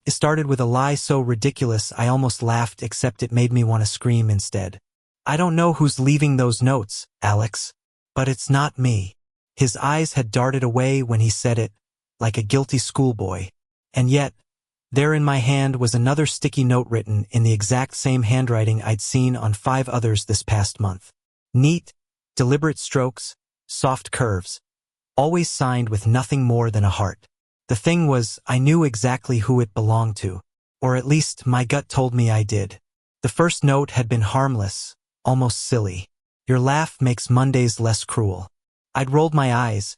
It started with a lie so ridiculous I almost laughed, except it made me want to scream instead. I don't know who's leaving those notes, Alex. But it's not me. His eyes had darted away when he said it, like a guilty schoolboy. And yet, there in my hand was another sticky note written in the exact same handwriting I'd seen on 5 others this past month. Neat, deliberate strokes, soft curves, always signed with nothing more than a heart. The thing was, I knew exactly who it belonged to, or at least my gut told me I did. The first note had been harmless, almost silly. Your laugh makes Mondays less cruel. I'd rolled my eyes,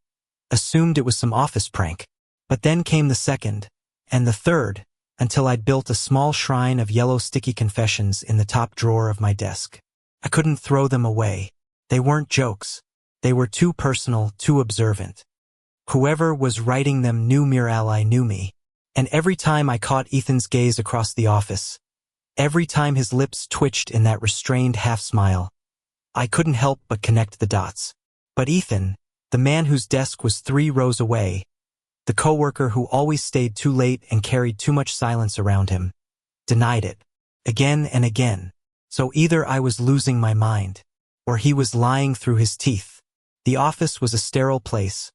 assumed it was some office prank. But then came the second, and the third, until I'd built a small shrine of yellow sticky confessions in the top drawer of my desk. I couldn't throw them away. They weren't jokes. They were too personal, too observant. Whoever was writing them knew Mere Ally knew me. And every time I caught Ethan's gaze across the office, every time his lips twitched in that restrained half-smile, I couldn't help but connect the dots. But Ethan, the man whose desk was 3 rows away, the coworker who always stayed too late and carried too much silence around him, denied it, again and again. So either I was losing my mind, or he was lying through his teeth. The office was a sterile place,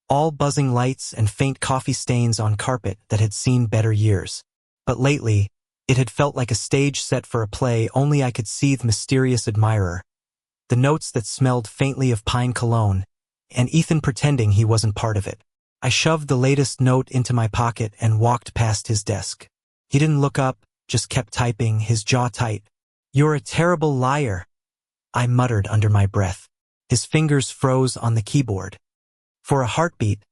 all buzzing lights and faint coffee stains on carpet that had seen better years. But lately, it had felt like a stage set for a play only I could see the mysterious admirer, the notes that smelled faintly of pine cologne, and Ethan pretending he wasn't part of it. I shoved the latest note into my pocket and walked past his desk. He didn't look up, just kept typing, his jaw tight. "You're a terrible liar," I muttered under my breath. His fingers froze on the keyboard. For a heartbeat,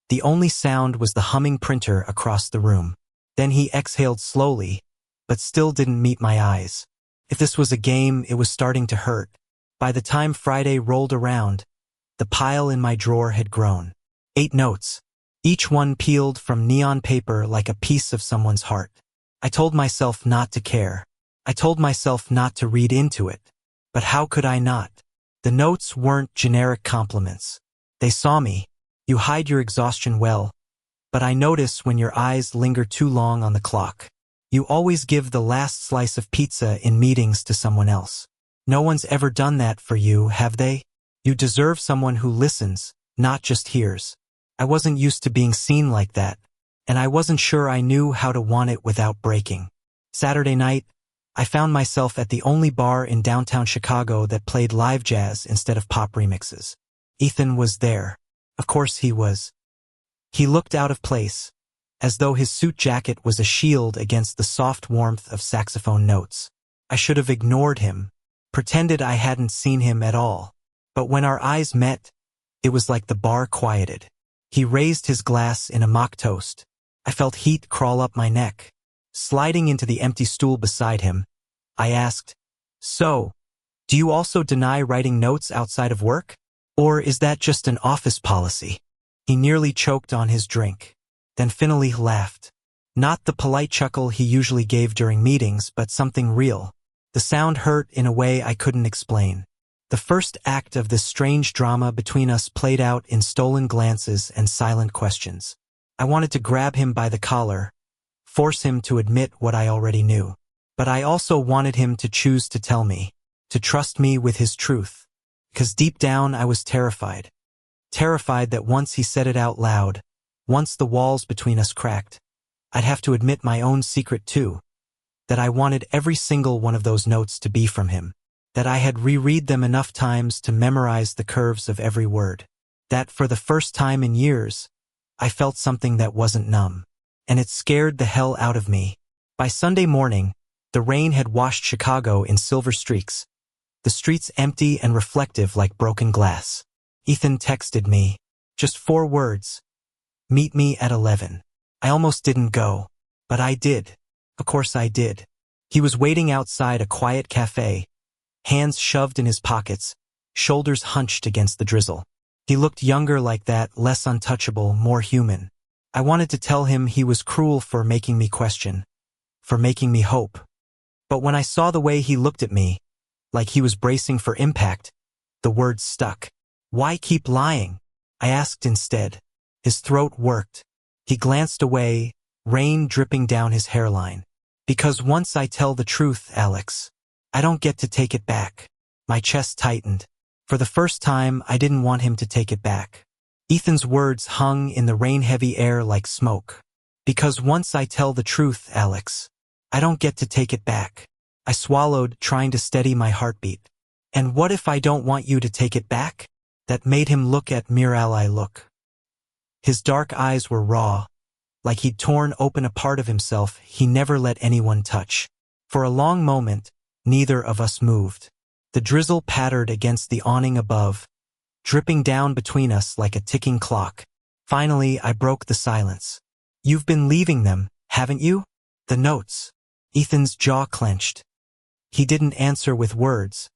the only sound was the humming printer across the room. Then he exhaled slowly, but still didn't meet my eyes. If this was a game, it was starting to hurt. By the time Friday rolled around, the pile in my drawer had grown. 8 notes, each one peeled from neon paper like a piece of someone's heart. I told myself not to care. I told myself not to read into it. But how could I not? The notes weren't generic compliments. They saw me. You hide your exhaustion well, but I notice when your eyes linger too long on the clock. You always give the last slice of pizza in meetings to someone else. No one's ever done that for you, have they? You deserve someone who listens, not just hears. I wasn't used to being seen like that, and I wasn't sure I knew how to want it without breaking. Saturday night, I found myself at the only bar in downtown Chicago that played live jazz instead of pop remixes. Ethan was there. Of course he was. He looked out of place, as though his suit jacket was a shield against the soft warmth of saxophone notes. I should have ignored him, pretended I hadn't seen him at all. But when our eyes met, it was like the bar quieted. He raised his glass in a mock toast. I felt heat crawl up my neck. Sliding into the empty stool beside him, I asked, "So, do you also deny writing notes outside of work? Or is that just an office policy?" He nearly choked on his drink, then finally laughed. Not the polite chuckle he usually gave during meetings, but something real. The sound hurt in a way I couldn't explain. The first act of this strange drama between us played out in stolen glances and silent questions. I wanted to grab him by the collar, force him to admit what I already knew. But I also wanted him to choose to tell me, to trust me with his truth. Because deep down I was terrified. Terrified that once he said it out loud, once the walls between us cracked, I'd have to admit my own secret too. That I wanted every single one of those notes to be from him. That I had reread them enough times to memorize the curves of every word. That for the first time in years, I felt something that wasn't numb. And it scared the hell out of me. By Sunday morning, the rain had washed Chicago in silver streaks. The streets empty and reflective like broken glass. Ethan texted me. Just 4 words. "Meet me at 11. I almost didn't go. But I did. Of course I did. He was waiting outside a quiet cafe, hands shoved in his pockets, shoulders hunched against the drizzle. He looked younger like that, less untouchable, more human. I wanted to tell him he was cruel for making me question, for making me hope. But when I saw the way he looked at me, like he was bracing for impact, the words stuck. "Why keep lying?" I asked instead. His throat worked. He glanced away, rain dripping down his hairline. Because once I tell the truth, Alex, I don't get to take it back. My chest tightened. For the first time, I didn't want him to take it back. Ethan's words hung in the rain-heavy air like smoke. Because once I tell the truth, Alex, I don't get to take it back. I swallowed, trying to steady my heartbeat. And what if I don't want you to take it back? That made him look at Miralai look. His dark eyes were raw, like he'd torn open a part of himself he never let anyone touch. For a long moment, neither of us moved. The drizzle pattered against the awning above, dripping down between us like a ticking clock. Finally, I broke the silence. You've been leaving them, haven't you? The notes. Ethan's jaw clenched. He didn't answer with words,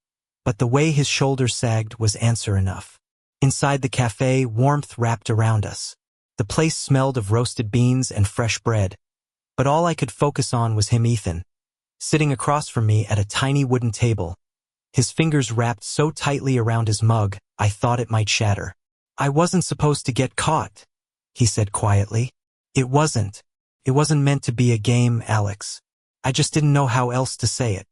but the way his shoulders sagged was answer enough. Inside the cafe, warmth wrapped around us. The place smelled of roasted beans and fresh bread, but all I could focus on was him, Ethan, sitting across from me at a tiny wooden table, his fingers wrapped so tightly around his mug I thought it might shatter. I wasn't supposed to get caught, he said quietly. It wasn't. It wasn't meant to be a game, Alex. I just didn't know how else to say it.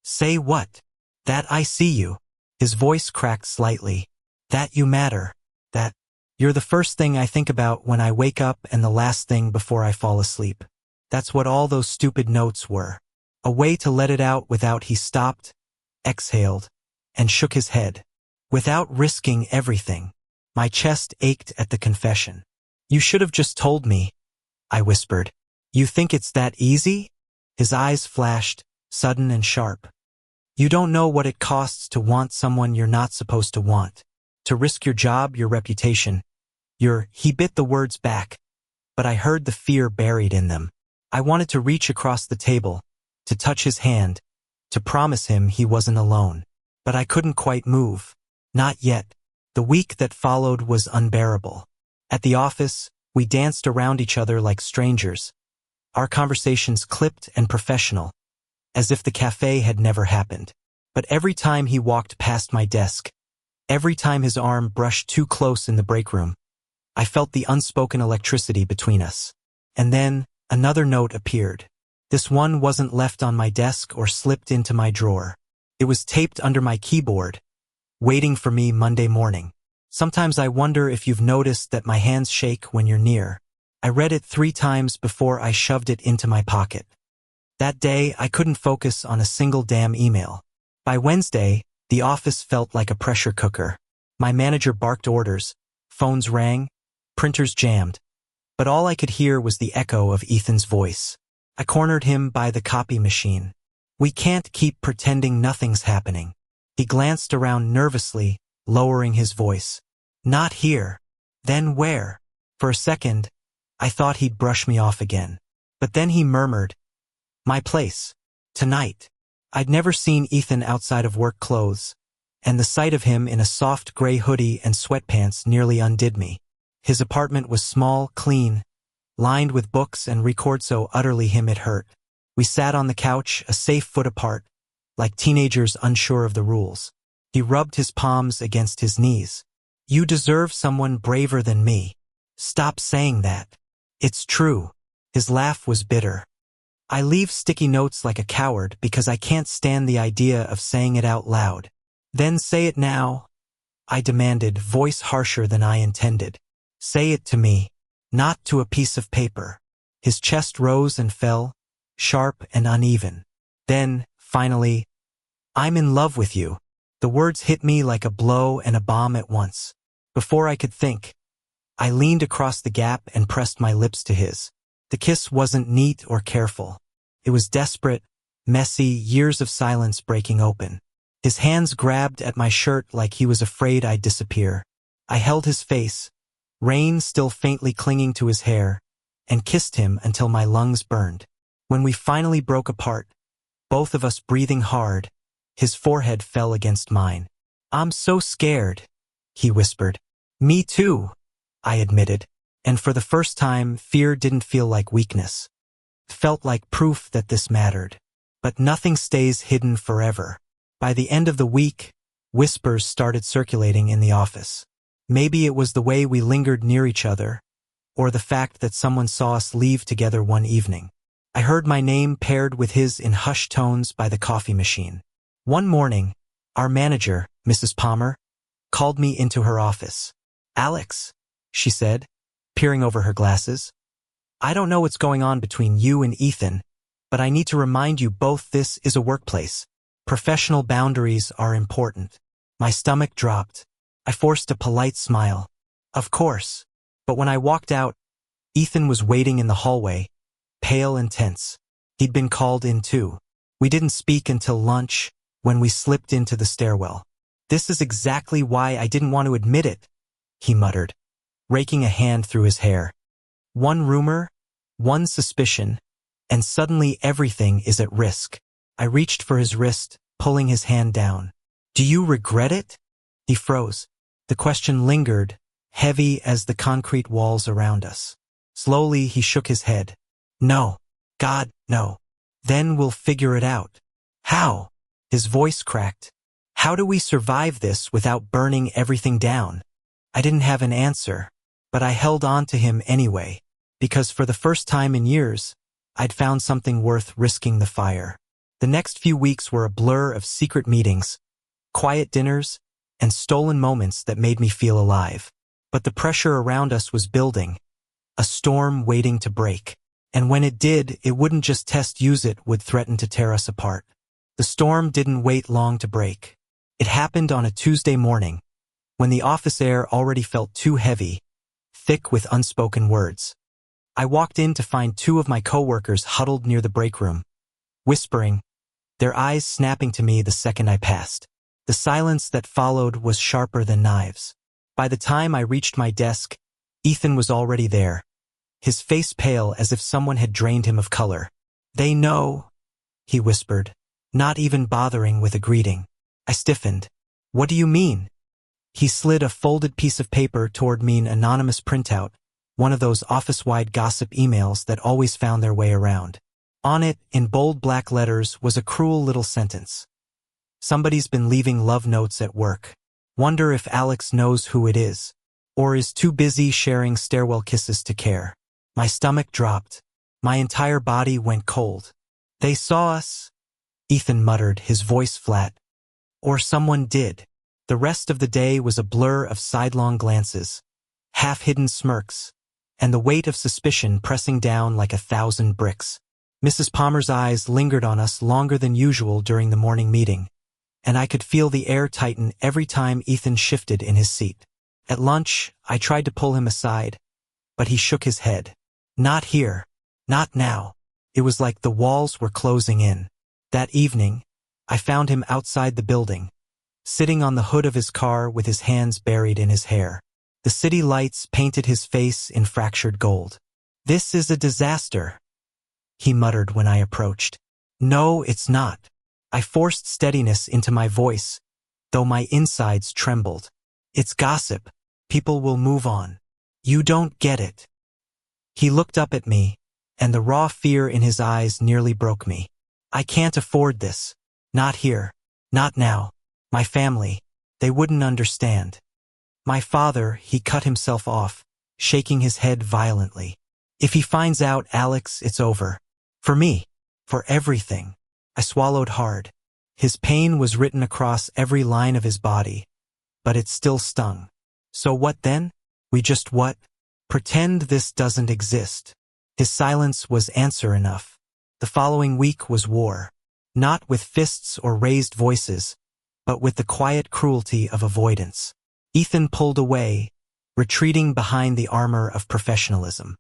Say what? That I see you. His voice cracked slightly. That you matter. That you're the first thing I think about when I wake up and the last thing before I fall asleep. That's what all those stupid notes were. A way to let it out without he stopped, exhaled, and shook his head. Without risking everything. My chest ached at the confession. You should have just told me, I whispered. You think it's that easy? His eyes flashed, sudden and sharp. You don't know what it costs to want someone you're not supposed to want. To risk your job, your reputation. He bit the words back, but I heard the fear buried in them. I wanted to reach across the table, to touch his hand, to promise him he wasn't alone. But I couldn't quite move. Not yet. The week that followed was unbearable. At the office, we danced around each other like strangers. Our conversations clipped and professional, as if the cafe had never happened. But every time he walked past my desk, every time his arm brushed too close in the break room, I felt the unspoken electricity between us. And then, another note appeared. This one wasn't left on my desk or slipped into my drawer. It was taped under my keyboard, waiting for me Monday morning. Sometimes I wonder if you've noticed that my hands shake when you're near. I read it 3 times before I shoved it into my pocket. That day, I couldn't focus on a single damn email. By Wednesday, the office felt like a pressure cooker. My manager barked orders, phones rang, printers jammed, but all I could hear was the echo of Ethan's voice. I cornered him by the copy machine. We can't keep pretending nothing's happening. He glanced around nervously, lowering his voice. Not here. Then where? For a second, I thought he'd brush me off again. But then he murmured, my place. Tonight. I'd never seen Ethan outside of work clothes, and the sight of him in a soft gray hoodie and sweatpants nearly undid me. His apartment was small, clean, lined with books and records so utterly him it hurt. We sat on the couch, a safe foot apart, like teenagers unsure of the rules. He rubbed his palms against his knees. You deserve someone braver than me. Stop saying that. It's true. His laugh was bitter. I leave sticky notes like a coward because I can't stand the idea of saying it out loud. Then say it now, I demanded, voice harsher than I intended. Say it to me, not to a piece of paper. His chest rose and fell, sharp and uneven. Then, finally, I'm in love with you. The words hit me like a blow and a bomb at once. Before I could think, I leaned across the gap and pressed my lips to his. The kiss wasn't neat or careful. It was desperate, messy, years of silence breaking open. His hands grabbed at my shirt like he was afraid I'd disappear. I held his face, rain still faintly clinging to his hair, and kissed him until my lungs burned. When we finally broke apart, both of us breathing hard, his forehead fell against mine. I'm so scared, he whispered. Me too, I admitted. And for the first time, fear didn't feel like weakness. It felt like proof that this mattered. But nothing stays hidden forever. By the end of the week, whispers started circulating in the office. Maybe it was the way we lingered near each other, or the fact that someone saw us leave together one evening. I heard my name paired with his in hushed tones by the coffee machine. One morning, our manager, Mrs. Palmer, called me into her office. "Alex," she said, peering over her glasses, "I don't know what's going on between you and Ethan, but I need to remind you both this is a workplace. Professional boundaries are important." My stomach dropped. I forced a polite smile. Of course. But when I walked out, Ethan was waiting in the hallway, pale and tense. He'd been called in too. We didn't speak until lunch, when we slipped into the stairwell. "This is exactly why I didn't want to admit it," he muttered, raking a hand through his hair. "One rumor, one suspicion, and suddenly everything is at risk." I reached for his wrist, pulling his hand down. "Do you regret it?" He froze. The question lingered, heavy as the concrete walls around us. Slowly, he shook his head. "No. God, no." "Then we'll figure it out." "How?" His voice cracked. "How do we survive this without burning everything down?" I didn't have an answer, but I held on to him anyway, because for the first time in years, I'd found something worth risking the fire. The next few weeks were a blur of secret meetings, quiet dinners, and stolen moments that made me feel alive. But the pressure around us was building, a storm waiting to break. And when it did, it wouldn't just test it would threaten to tear us apart. The storm didn't wait long to break. It happened on a Tuesday morning, when the office air already felt too heavy, thick with unspoken words. I walked in to find two of my coworkers huddled near the break room, whispering, their eyes snapping to me the second I passed. The silence that followed was sharper than knives. By the time I reached my desk, Ethan was already there, his face pale as if someone had drained him of color. "They know," he whispered, not even bothering with a greeting. I stiffened. "What do you mean?" He slid a folded piece of paper toward me, an anonymous printout, one of those office-wide gossip emails that always found their way around. On it, in bold black letters, was a cruel little sentence. "Somebody's been leaving love notes at work. Wonder if Alex knows who it is, or is too busy sharing stairwell kisses to care." My stomach dropped. My entire body went cold. "They saw us," Ethan muttered, his voice flat. "Or someone did." The rest of the day was a blur of sidelong glances, half-hidden smirks, and the weight of suspicion pressing down like 1,000 bricks. Mrs. Palmer's eyes lingered on us longer than usual during the morning meeting, and I could feel the air tighten every time Ethan shifted in his seat. At lunch, I tried to pull him aside, but he shook his head. "Not here. Not now." It was like the walls were closing in. That evening, I found him outside the building, sitting on the hood of his car with his hands buried in his hair. The city lights painted his face in fractured gold. "This is a disaster," he muttered when I approached. "No, it's not." I forced steadiness into my voice, though my insides trembled. "It's gossip. People will move on. You don't get it." He looked up at me, and the raw fear in his eyes nearly broke me. "I can't afford this. Not here. Not now. My family, they wouldn't understand." "My father," he cut himself off, shaking his head violently. "If he finds out, Alex, it's over. For me. For everything." I swallowed hard. His pain was written across every line of his body, but it still stung. "So what then? We just what? Pretend this doesn't exist." His silence was answer enough. The following week was war. Not with fists or raised voices, but with the quiet cruelty of avoidance. Ethan pulled away, retreating behind the armor of professionalism.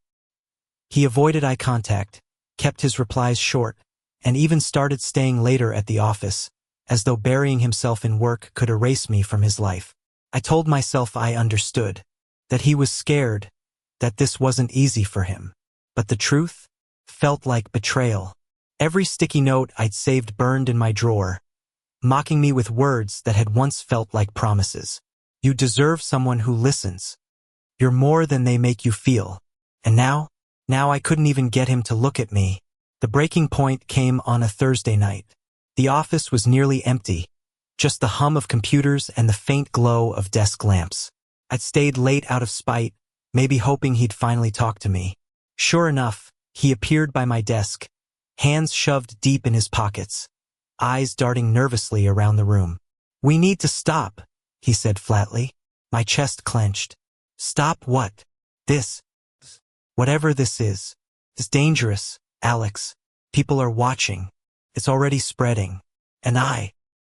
He avoided eye contact, kept his replies short, and even started staying later at the office, as though burying himself in work could erase me from his life. I told myself I understood, that he was scared, that this wasn't easy for him. But the truth felt like betrayal. Every sticky note I'd saved burned in my drawer, mocking me with words that had once felt like promises. "You deserve someone who listens. You're more than they make you feel." And now I couldn't even get him to look at me. The breaking point came on a Thursday night. The office was nearly empty, just the hum of computers and the faint glow of desk lamps. I'd stayed late out of spite, maybe hoping he'd finally talk to me. Sure enough, he appeared by my desk, hands shoved deep in his pockets, eyes darting nervously around the room. "We need to stop," he said flatly. My chest clenched. "Stop what?" "This. Whatever this is. It's dangerous, Alex. People are watching. It's already spreading. And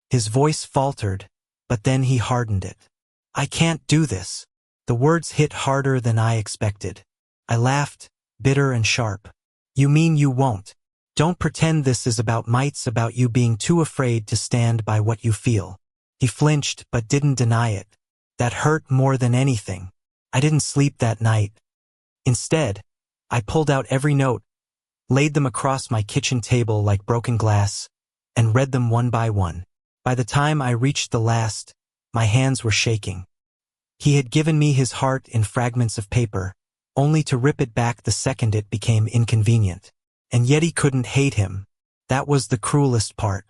His voice faltered, but then he hardened it. "I can't do this." The words hit harder than I expected. I laughed, bitter and sharp. "You mean you won't? Don't pretend this is about about you being too afraid to stand by what you feel." He flinched but didn't deny it. That hurt more than anything. I didn't sleep that night. Instead, I pulled out every note, laid them across my kitchen table like broken glass, and read them one by one. By the time I reached the last, my hands were shaking. He had given me his heart in fragments of paper, only to rip it back the second it became inconvenient. And yet he couldn't hate him. That was the cruelest part.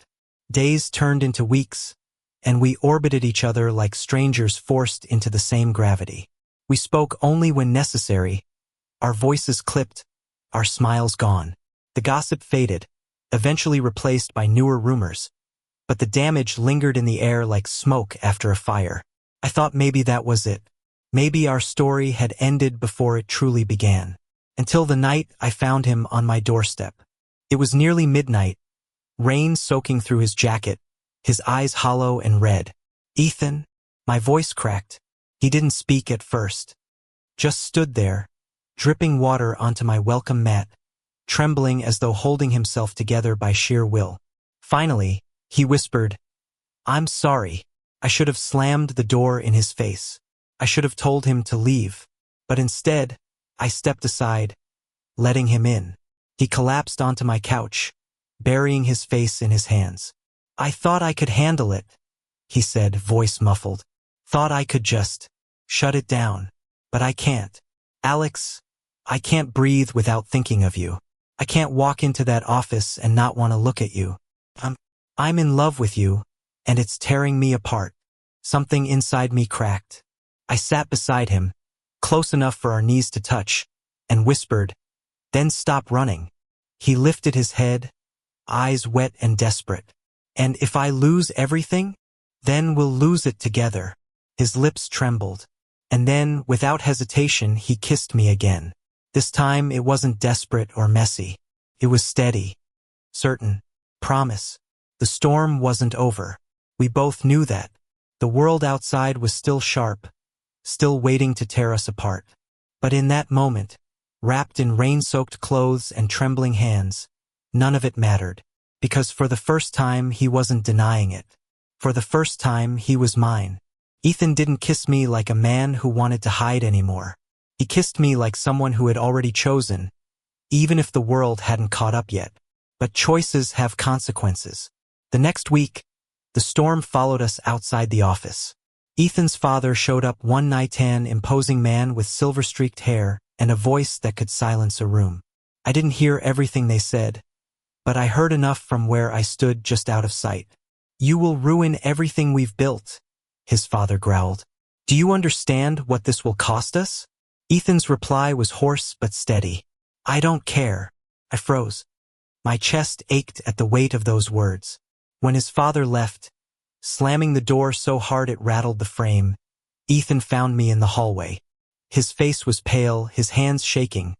Days turned into weeks, and we orbited each other like strangers forced into the same gravity. We spoke only when necessary, our voices clipped, our smiles gone. The gossip faded, eventually replaced by newer rumors, but the damage lingered in the air like smoke after a fire. I thought maybe that was it. Maybe our story had ended before it truly began. Until the night I found him on my doorstep. It was nearly midnight, rain soaking through his jacket, his eyes hollow and red. "Ethan?" My voice cracked. He didn't speak at first. Just stood there, dripping water onto my welcome mat, trembling as though holding himself together by sheer will. Finally, he whispered, "I'm sorry. I should have slammed the door in his face. I should have told him to leave. But instead, I stepped aside, letting him in." He collapsed onto my couch, burying his face in his hands. "I thought I could handle it," he said, voice muffled. "Thought I could just shut it down. But I can't. Alex, I can't breathe without thinking of you. I can't walk into that office and not want to look at you. I'm in love with you, and it's tearing me apart." Something inside me cracked. I sat beside him, close enough for our knees to touch, and whispered, "Then stop running." He lifted his head, eyes wet and desperate. "And if I lose everything, then we'll lose it together." His lips trembled, and then, without hesitation, he kissed me again. This time it wasn't desperate or messy. It was steady, certain, promise. The storm wasn't over. We both knew that. The world outside was still sharp, still waiting to tear us apart. But in that moment, wrapped in rain-soaked clothes and trembling hands, none of it mattered, because for the first time he wasn't denying it. For the first time he was mine. Ethan didn't kiss me like a man who wanted to hide anymore. He kissed me like someone who had already chosen, even if the world hadn't caught up yet. But choices have consequences. The next week, the storm followed us outside the office. Ethan's father showed up, one night, an imposing man with silver-streaked hair and a voice that could silence a room. I didn't hear everything they said, but I heard enough from where I stood just out of sight. "You will ruin everything we've built," his father growled. "Do you understand what this will cost us?" Ethan's reply was hoarse but steady. "I don't care." I froze. My chest ached at the weight of those words. When his father left, slamming the door so hard it rattled the frame, Ethan found me in the hallway. His face was pale, his hands shaking,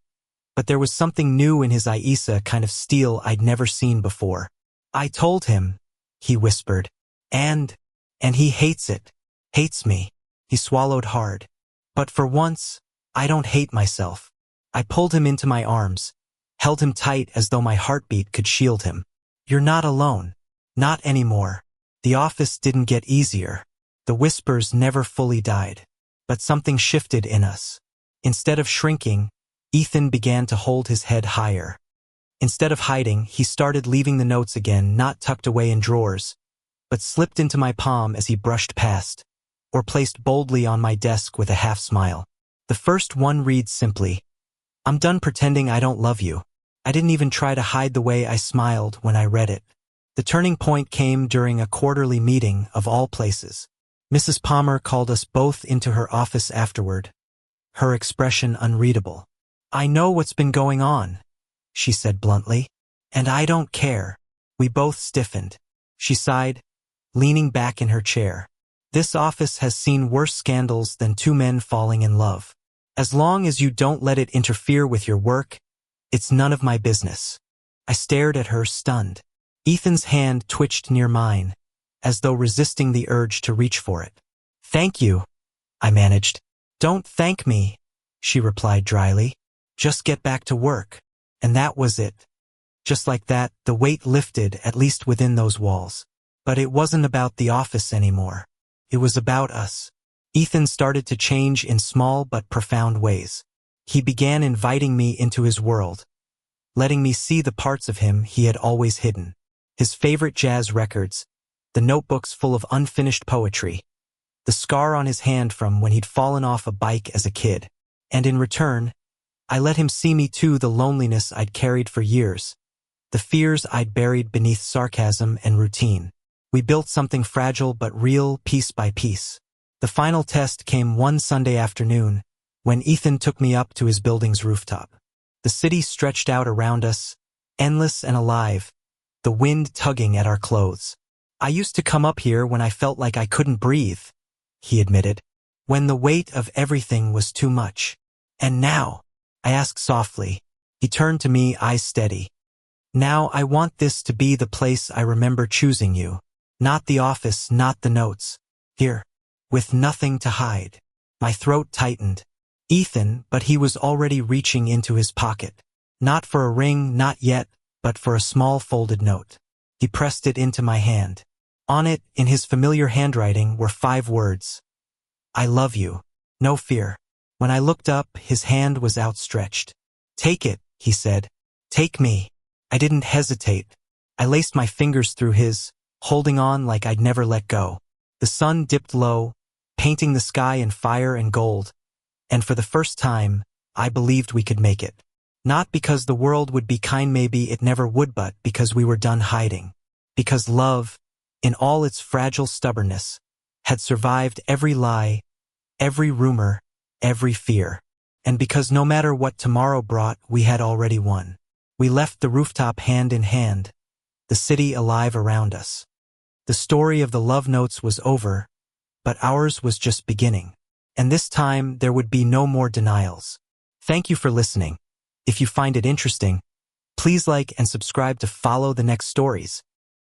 but there was something new in his eyes, a kind of steel I'd never seen before. "I told him," he whispered, and he hates it. Hates me." He swallowed hard. "But for once, I don't hate myself." I pulled him into my arms, held him tight as though my heartbeat could shield him. "You're not alone. Not anymore." The office didn't get easier. The whispers never fully died. But something shifted in us. Instead of shrinking, Ethan began to hold his head higher. Instead of hiding, he started leaving the notes again, not tucked away in drawers, but slipped into my palm as he brushed past, or placed boldly on my desk with a half-smile. The first one reads simply, "I'm done pretending I don't love you." I didn't even try to hide the way I smiled when I read it. The turning point came during a quarterly meeting, of all places. Mrs. Palmer called us both into her office afterward. her expression unreadable. "I know what's been going on," she said bluntly. "And I don't care." We both stiffened. She sighed, leaning back in her chair. "This office has seen worse scandals than two men falling in love. As long as you don't let it interfere with your work, it's none of my business." I stared at her, stunned. Ethan's hand twitched near mine, as though resisting the urge to reach for it. "Thank you," I managed. "Don't thank me," she replied dryly. "Just get back to work." And that was it. Just like that, the weight lifted, at least within those walls. But it wasn't about the office anymore. It was about us. Ethan started to change in small but profound ways. He began inviting me into his world, letting me see the parts of him he had always hidden. His favorite jazz records, the notebooks full of unfinished poetry, the scar on his hand from when he'd fallen off a bike as a kid. And in return, I let him see me too, the loneliness I'd carried for years, the fears I'd buried beneath sarcasm and routine. We built something fragile but real, piece by piece. The final test came one Sunday afternoon, when Ethan took me up to his building's rooftop. The city stretched out around us, endless and alive, the wind tugging at our clothes. "I used to come up here when I felt like I couldn't breathe," he admitted, "when the weight of everything was too much. And now," I asked softly. He turned to me, eyes steady. "Now I want this to be the place I remember choosing you. Not the office, not the notes. Here, with nothing to hide." My throat tightened. Ethan, but he was already reaching into his pocket. Not for a ring, not yet, but for a small folded note. He pressed it into my hand. On it, in his familiar handwriting, were 5 words. "I love you. No fear." When I looked up, his hand was outstretched. "Take it," he said. "Take me." I didn't hesitate. I laced my fingers through his, holding on like I'd never let go. The sun dipped low, painting the sky in fire and gold, and for the first time, I believed we could make it. Not because the world would be kind, maybe it never would, but because we were done hiding. Because love, in all its fragile stubbornness, had survived every lie, every rumor, every fear. And because no matter what tomorrow brought, we had already won. We left the rooftop hand in hand, the city alive around us. The story of the love notes was over, but ours was just beginning. And this time, there would be no more denials. Thank you for listening. If you find it interesting, please like and subscribe to follow the next stories.